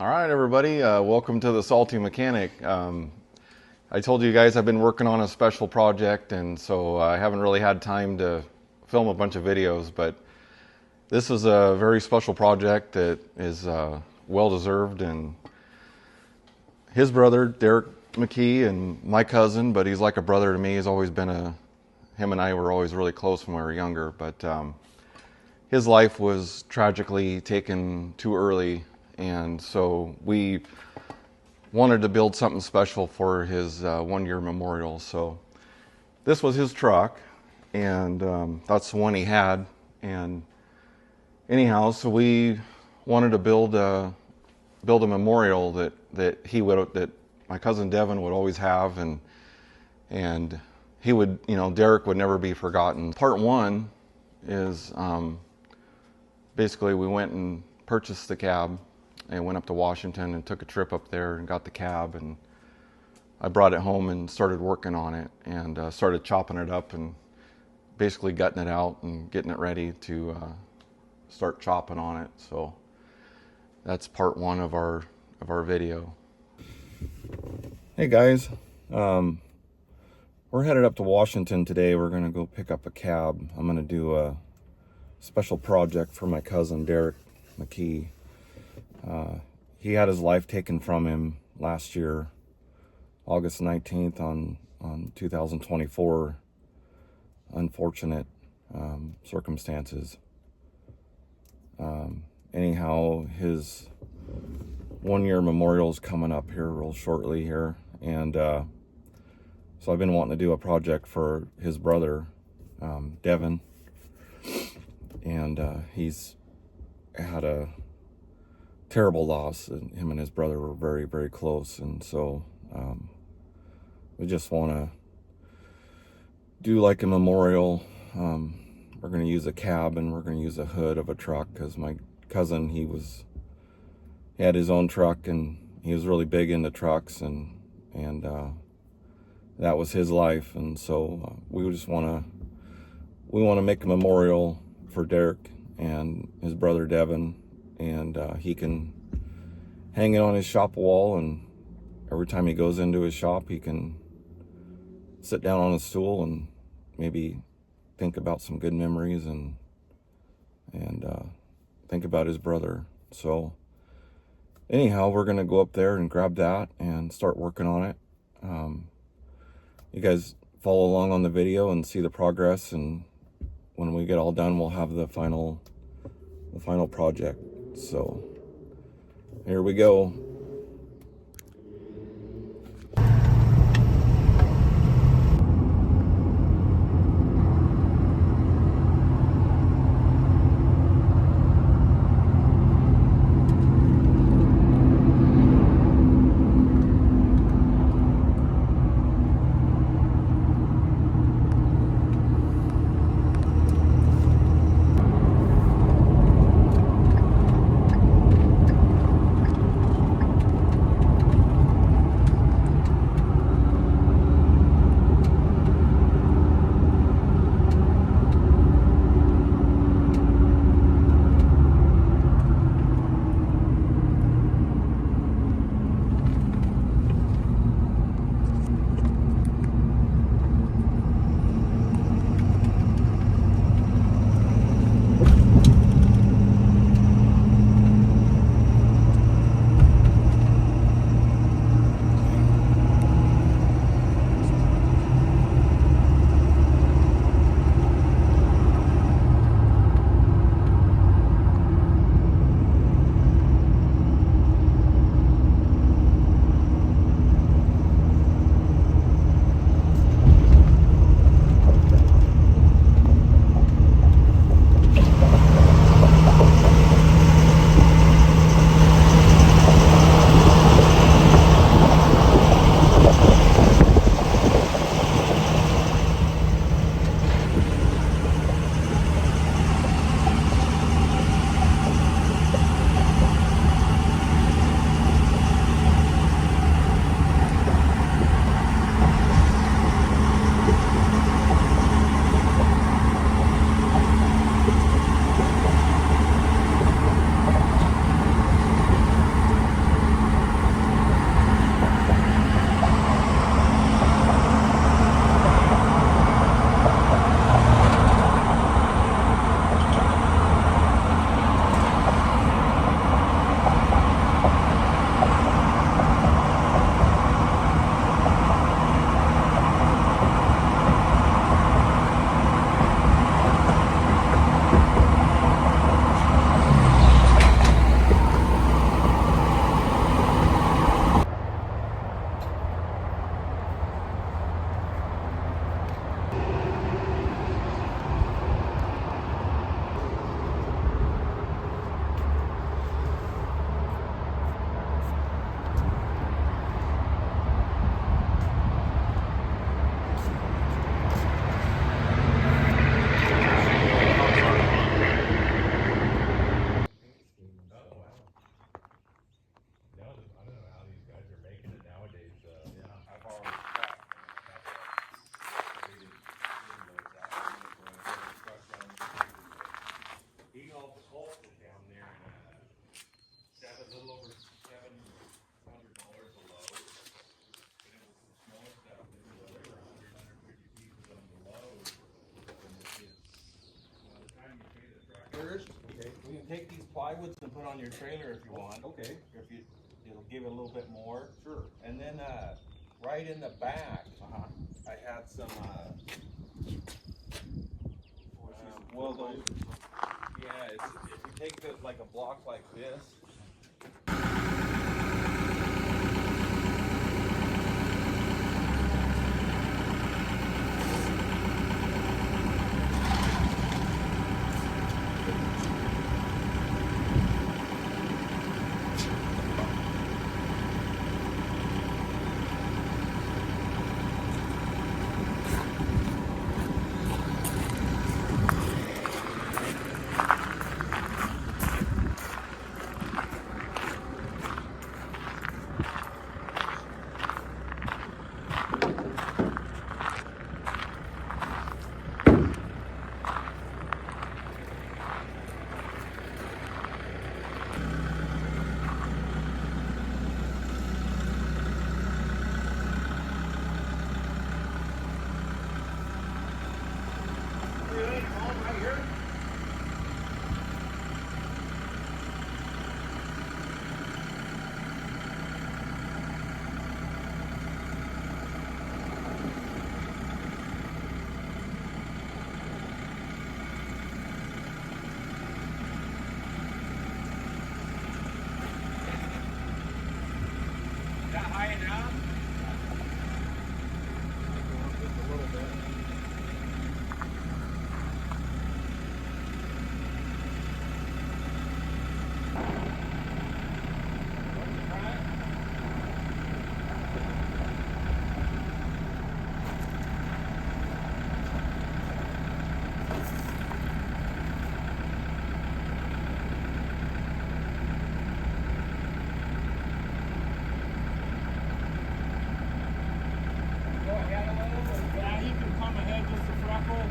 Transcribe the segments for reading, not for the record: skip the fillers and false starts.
All right, everybody, welcome to the Salty Mechanic. I told you guys I've been working on a special project, and so I haven't really had time to film a bunch of videos, but this is a very special project that is well-deserved, and his brother, Derek McKee, and my cousin, but he's like a brother to me. He's always been him and I were always really close when we were younger, but his life was tragically taken too early. And so we wanted to build something special for his 1-year memorial. So this was his truck, and that's the one he had. And anyhow, so we wanted to build a memorial that my cousin Devin would always have, and he would, Derek would never be forgotten. Part one is basically we went and purchased the cab. And went up to Washington and took a trip up there and got the cab, and I brought it home and started working on it and started chopping it up and basically gutting it out and getting it ready to start chopping on it. So that's part one of our video. Hey guys, we're headed up to Washington today. We're gonna go pick up a cab. I'm gonna do a special project for my cousin Derek McKee. He had his life taken from him last year, August 19th on 2024. Unfortunate circumstances. Anyhow, his 1-year memorial is coming up here real shortly here, and so I've been wanting to do a project for his brother, Devin, and he's had a terrible loss, and him and his brother were very, very close, and so we just want to do like a memorial. We're going to use a cab, and we're going to use a hood of a truck, because my cousin, he had his own truck, and he was really big into trucks, and that was his life. And so we just want to make a memorial for Derek and his brother Devin. And he can hang it on his shop wall, and every time he goes into his shop, he can sit down on a stool and maybe think about some good memories and think about his brother. So anyhow, we're going to go up there and grab that and start working on it. You guys follow along on the video and see the progress, and when we get all done, we'll have the final project. So here we go. put on your trailer if you want. Okay. If you, it'll give it a little bit more. Sure. And then right in the back, I had some. Well, those. Yeah, if you take it like a block like this. Yeah, you can come ahead just a freckle.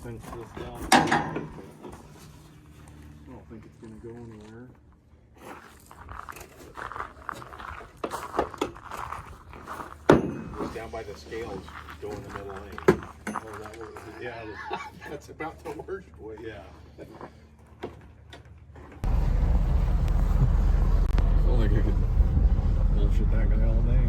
Cinch this down. I don't think it's going to go anywhere. Goes down by the scales, go in the middle lane. Oh, that was, yeah, that's about the worst way. Yeah. I feel like I could bullshit that guy all day.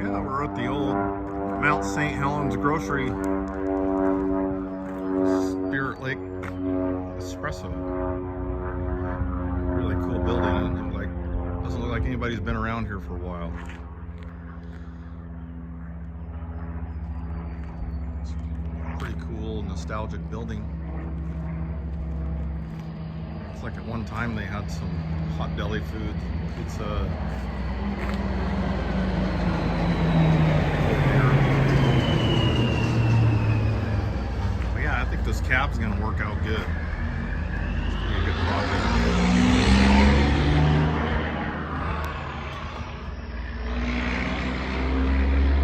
Yeah, we're at the old Mount St. Helens Grocery Spirit Lake Espresso. Really cool building. It doesn't look like anybody's been around here for a while. It's a pretty cool, nostalgic building. Looks like at one time they had some hot deli foods. It's but yeah, I think this cab's gonna work out good. It's gonna be a good project.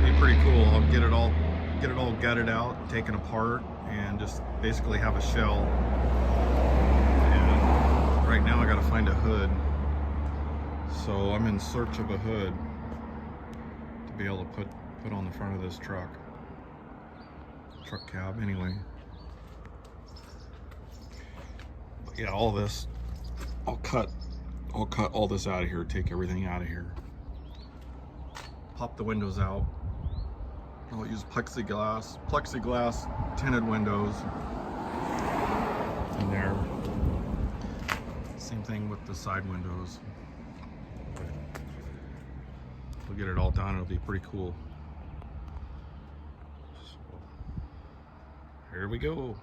Be pretty cool. I'll get it all gutted out, taken apart, and just basically have a shell. And right now I gotta find a hood. So I'm in search of a hood to be able to put on the front of this truck cab anyway. But yeah, all this, I'll cut all this out of here, take everything out of here. Pop the windows out. I'll use plexiglass tinted windows in there. Same thing with the side windows. We'll get it all done. It'll be pretty cool. So, here we go.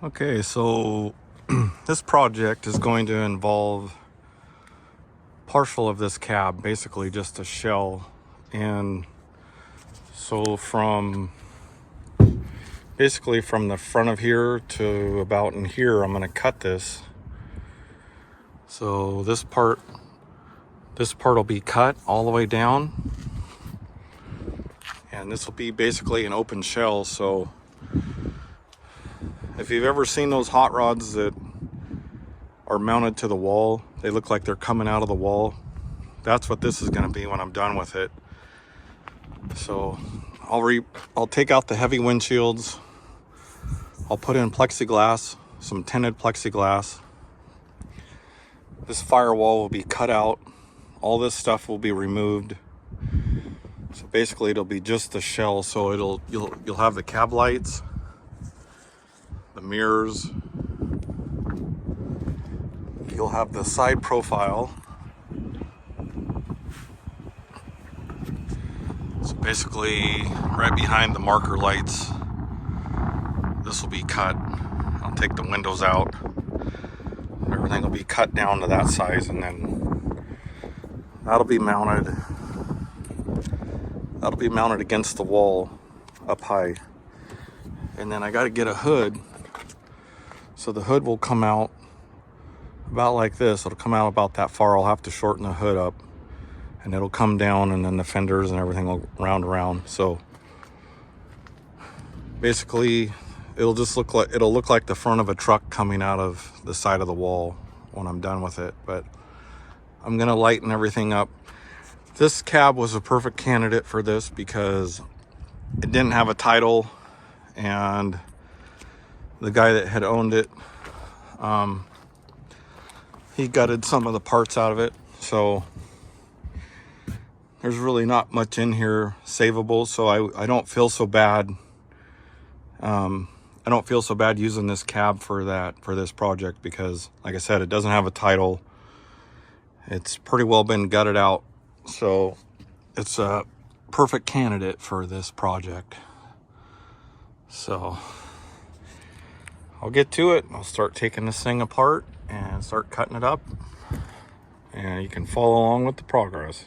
Okay, so this project is going to involve partial of this cab, basically just a shell. And so basically from the front of here to about in here, I'm going to cut this. So this part will be cut all the way down, and this will be basically an open shell. So if you've ever seen those hot rods that are mounted to the wall, they look like they're coming out of the wall. That's what this is going to be when I'm done with it. So I'll take out the heavy windshields. I'll put in plexiglass, some tinted plexiglass. This firewall will be cut out. All this stuff will be removed. So basically it'll be just the shell. So you'll have the cab lights, the mirrors. You'll have the side profile. So basically right behind the marker lights. This will be cut. I'll take the windows out. Everything will be cut down to that size, and then that'll be mounted. That'll be mounted against the wall up high. And then I got to get a hood. So the hood will come out about like this. It'll come out about that far. I'll have to shorten the hood up, and it'll come down, and then the fenders and everything will round around. So basically it'll look like the front of a truck coming out of the side of the wall when I'm done with it. But I'm gonna lighten everything up. This cab was a perfect candidate for this because it didn't have a title, and the guy that had owned it, he gutted some of the parts out of it, so there's really not much in here savable. So I don't feel so bad. I don't feel so bad using this cab for this project because, like I said, it doesn't have a title. It's pretty well been gutted out, so it's a perfect candidate for this project. So I'll get to it. I'll start taking this thing apart and start cutting it up, and you can follow along with the progress.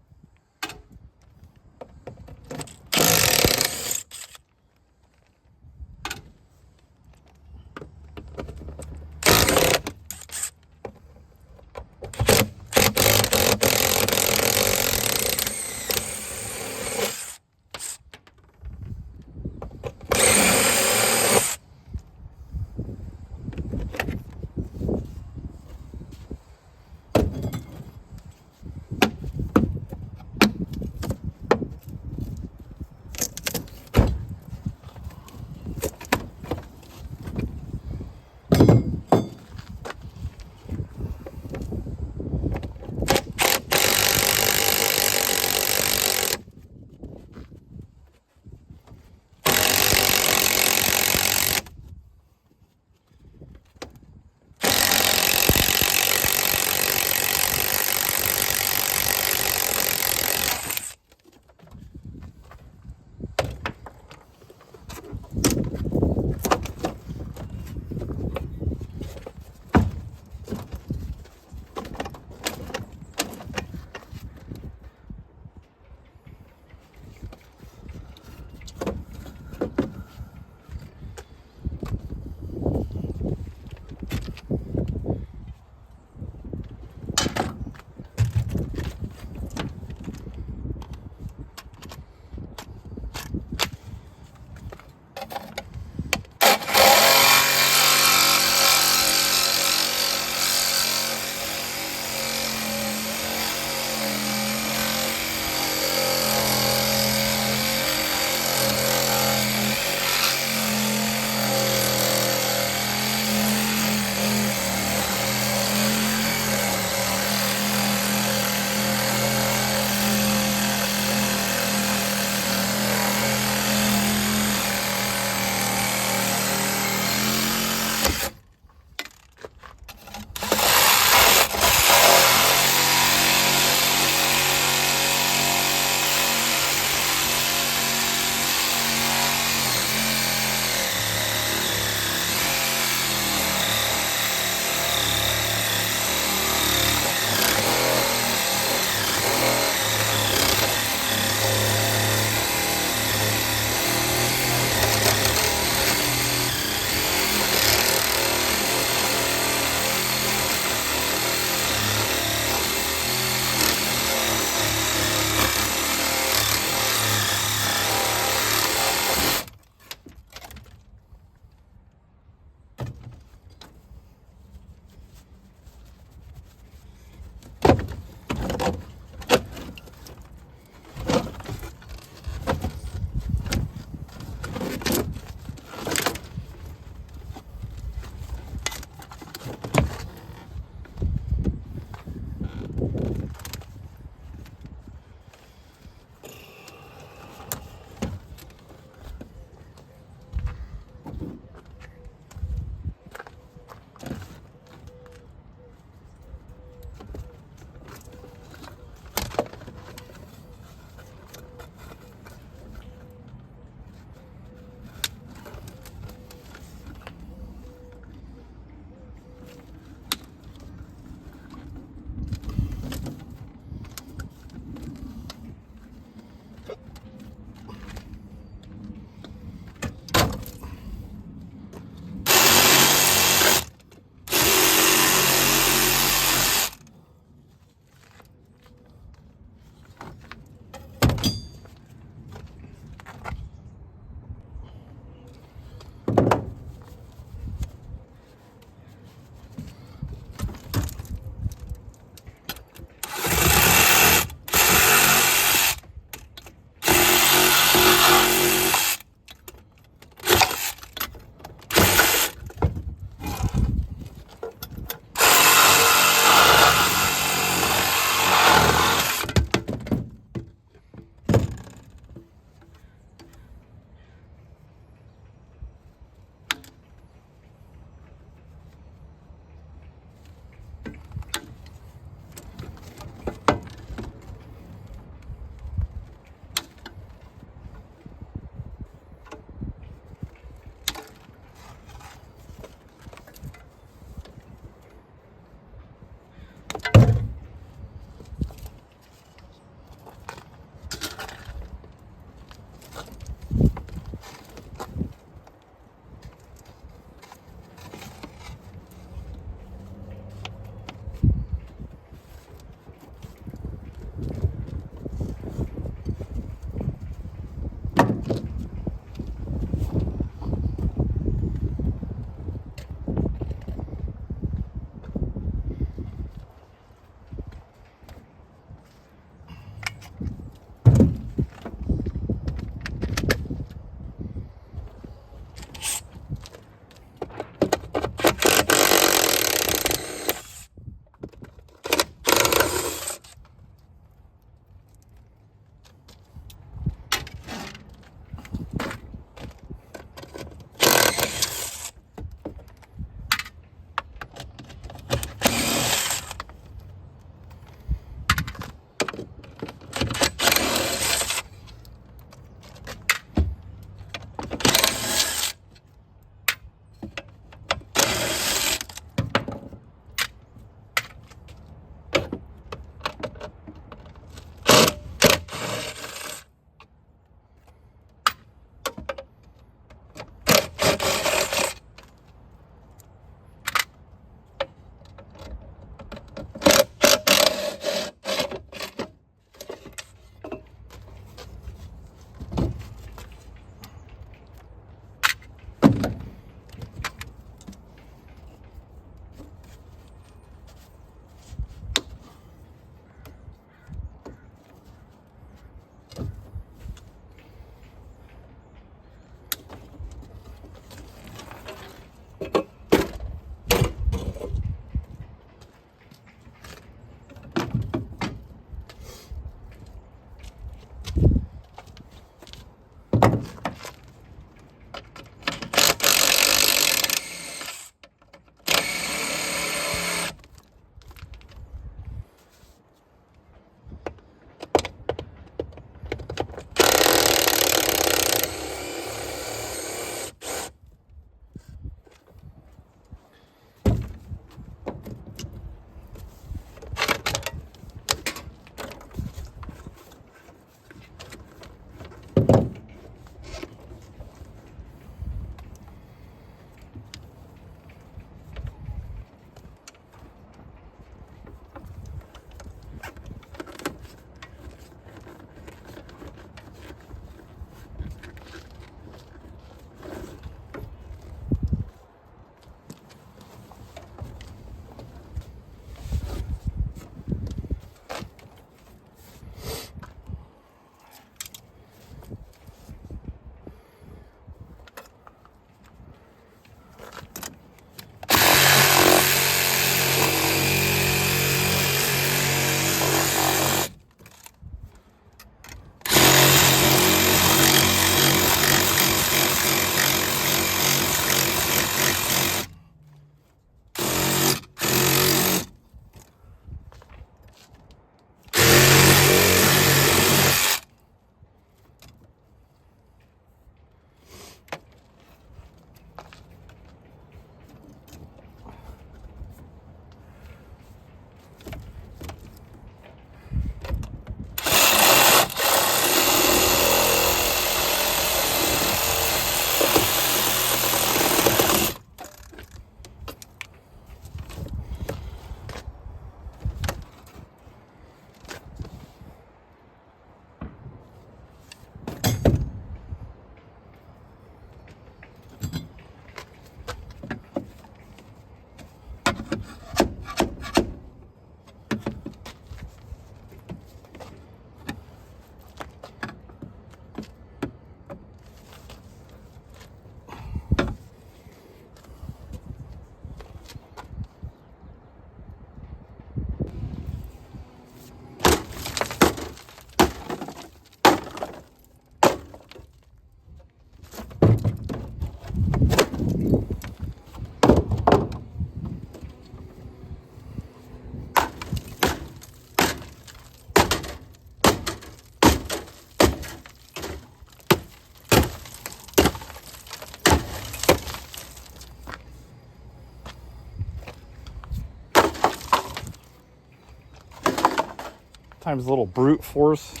Sometimes a little brute force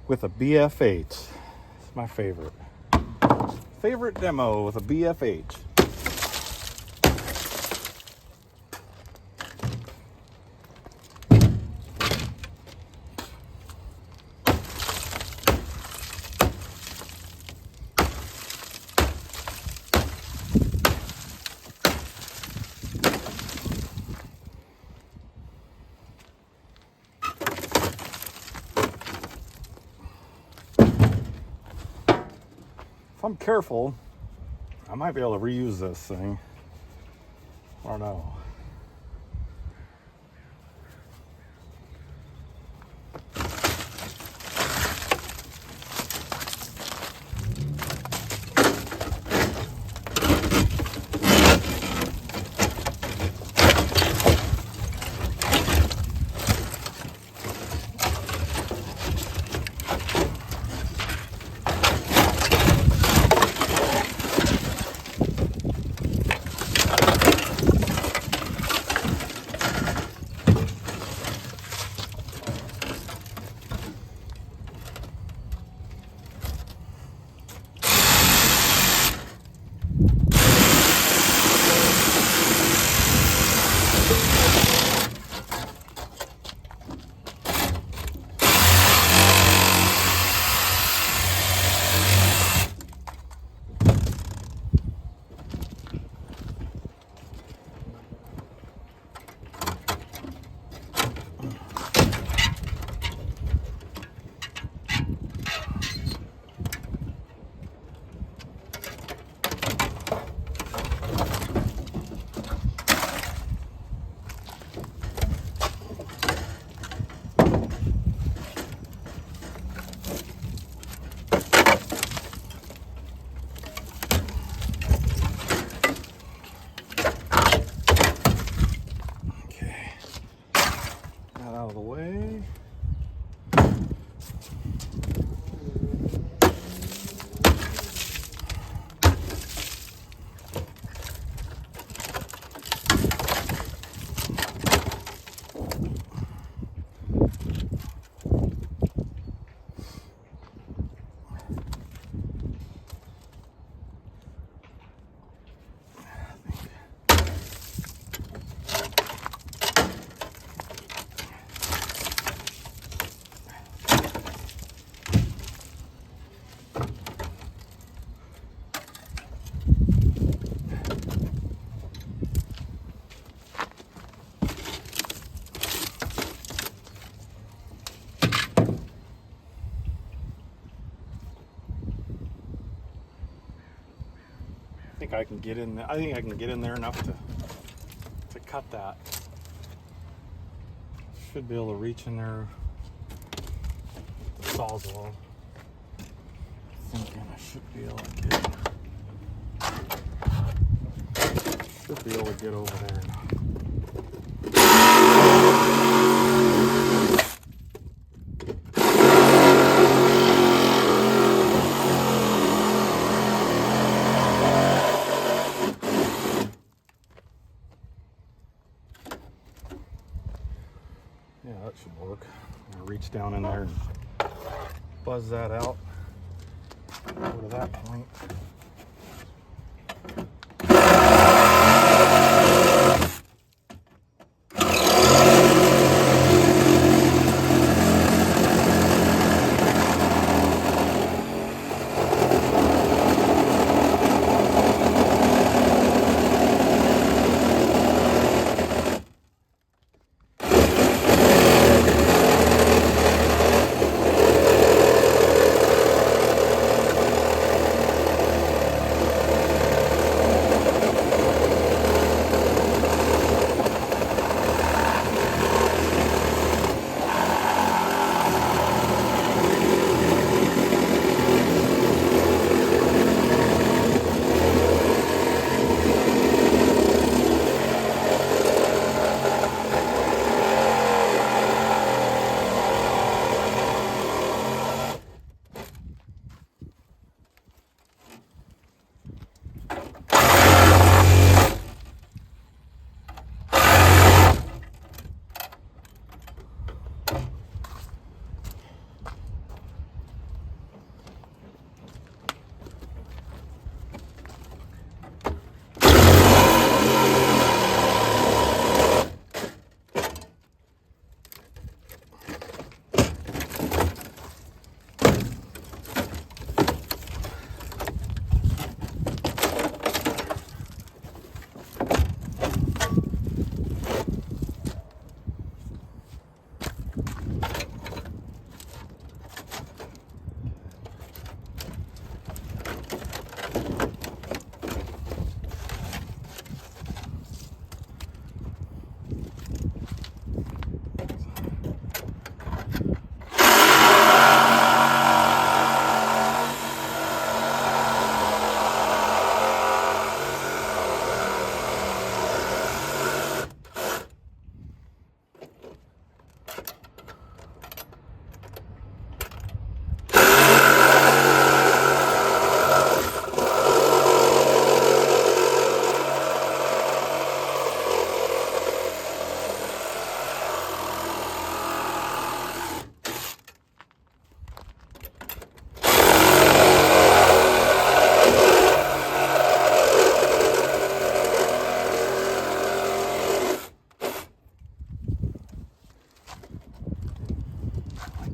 with a BF8. It's my favorite. Favorite demo with a BF8. If I'm careful, I might be able to reuse this thing. I don't know. Out of the way. I think I can get in there. I think I can get in there enough to cut that. Should be able to reach in there with the sawzall. Thinking I should be able to get over there now. Yeah, that should work. I'm gonna reach down in there and buzz that out. Go to that point.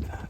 like that.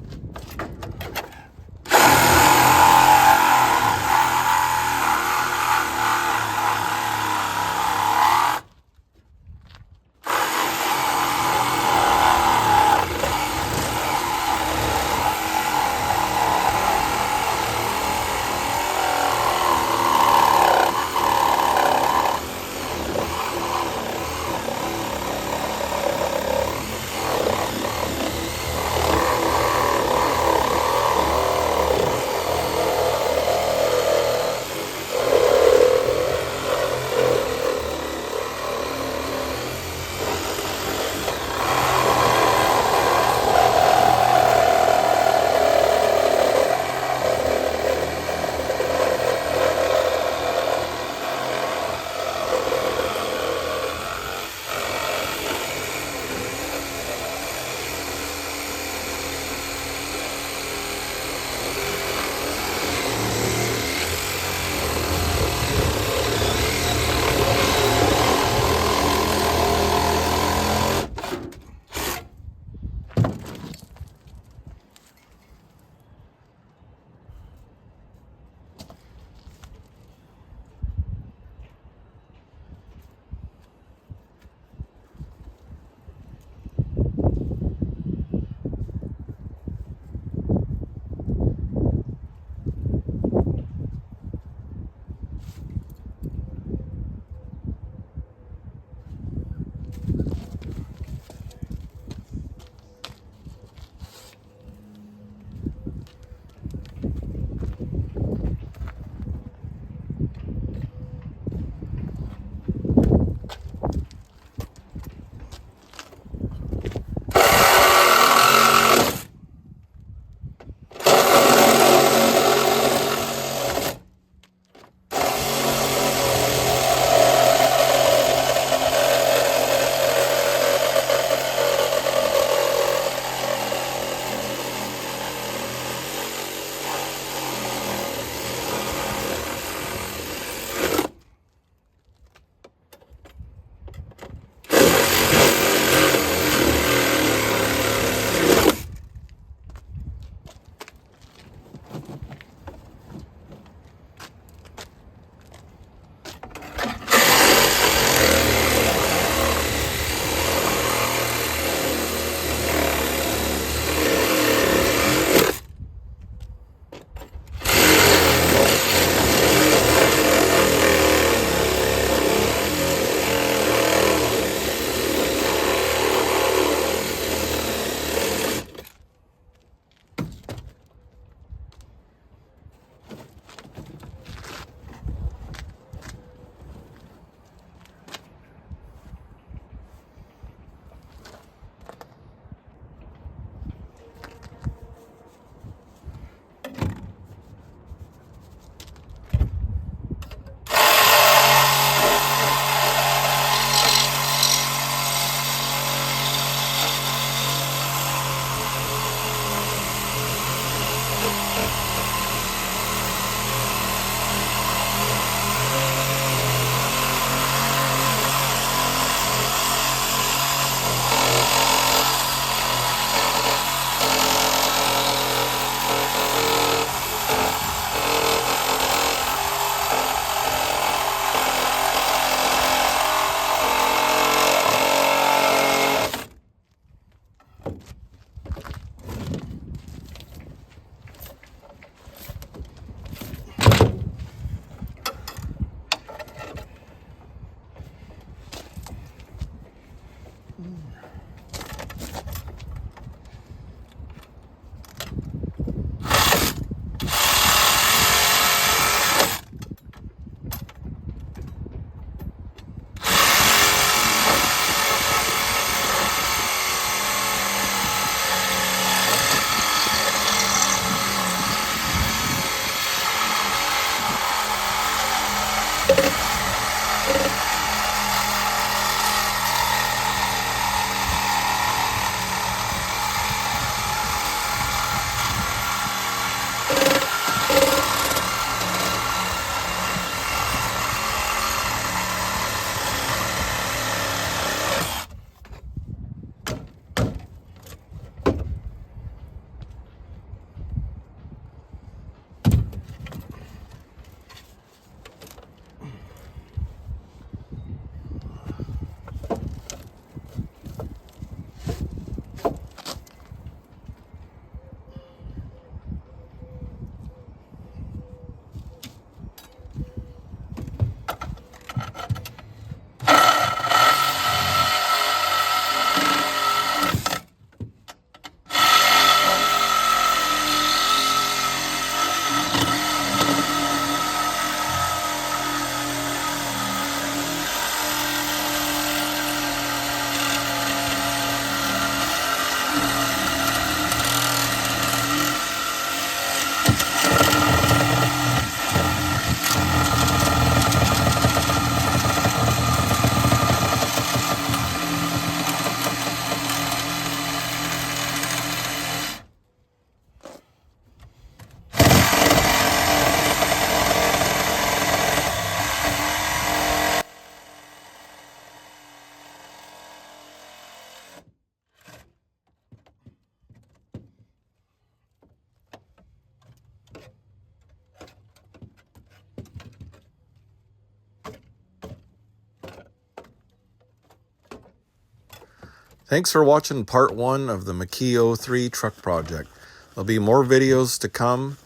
Thanks for watching part 1 of the McKee 03 truck project. There'll be more videos to come,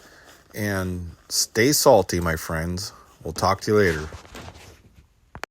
and stay salty, my friends. We'll talk to you later.